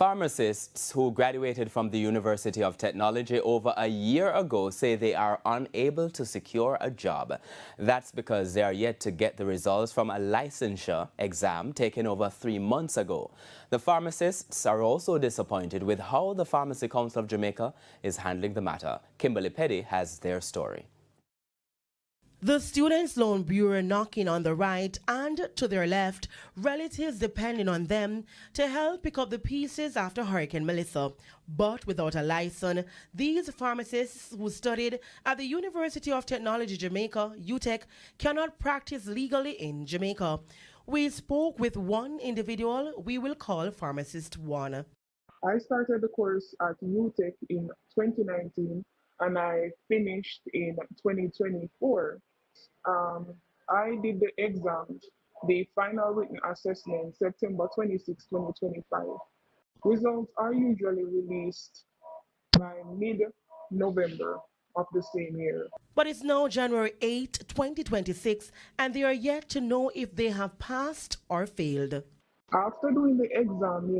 Pharmacists who graduated from the University of Technology over a year ago say they are unable to secure a job. That's because they are yet to get the results from a licensure exam taken over 3 months ago. The pharmacists are also disappointed with how the Pharmacy Council of Jamaica is handling the matter. Kimberly Petty has their story. The Students' Loan Bureau knocking on the right and to their left, relatives depending on them to help pick up the pieces after Hurricane Melissa. But without a license, these pharmacists who studied at the University of Technology Jamaica, UTech, cannot practice legally in Jamaica. We spoke with one individual we will call Pharmacist 1. I started the course at UTech in 2019 and I finished in 2024. I did the exam, the final written assessment, September 26, 2025. Results are usually released by mid-November of the same year. But it's now January 8, 2026, and they are yet to know if they have passed or failed. After doing the exam,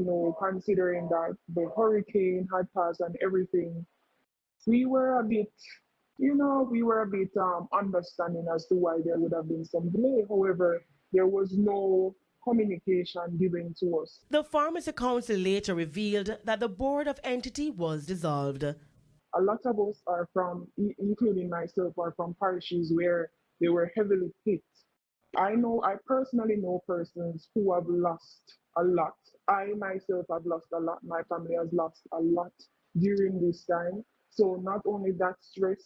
considering that the hurricane had passed and everything, we were a bit understanding as to why there would have been some delay. However, there was no communication given to us. The Pharmacy Council later revealed that the Board of Entity was dissolved. A lot of us are from, including myself, are from parishes where they were heavily hit. I personally know persons who have lost a lot. I myself have lost a lot. My family has lost a lot during this time. So not only that stress,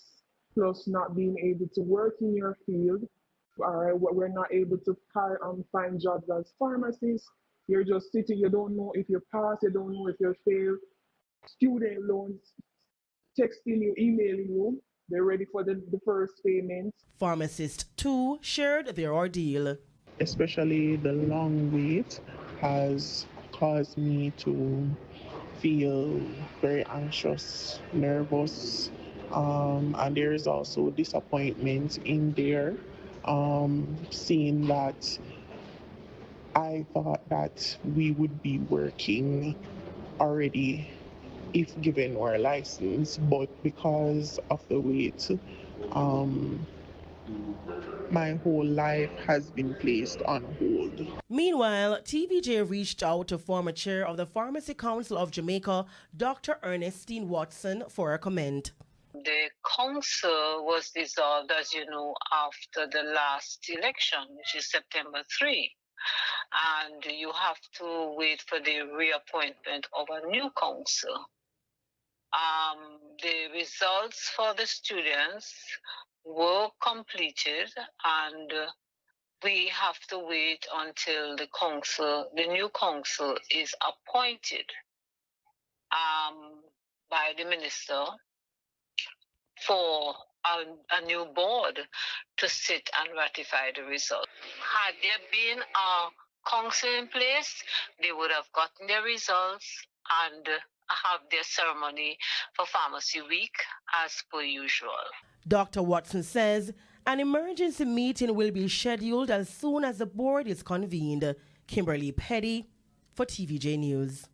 plus not being able to work in your field, we're not able to find jobs as pharmacists. You're just sitting, you don't know if you pass, you don't know if you fail. Student loans, texting you, emailing you, they're ready for the first payment. Pharmacists too shared their ordeal. Especially the long wait has caused me to feel very anxious, nervous, and there is also disappointment in there, seeing that I thought that we would be working already if given our license, but because of the wait, my whole life has been placed on hold. Meanwhile, TVJ reached out to former chair of the Pharmacy Council of Jamaica, Dr. Ernestine Watson, for a comment. The council was dissolved, as you know, after the last election, which is September 3. And you have to wait for the reappointment of a new council. The results for the students were completed, and we have to wait until the new council is appointed by the minister for a new board to sit and ratify the result. Had there been a council in place, they would have gotten their results and have their ceremony for Pharmacy Week as per usual. Dr. Watson says an emergency meeting will be scheduled as soon as the board is convened. Kimberly Petty for TVJ News.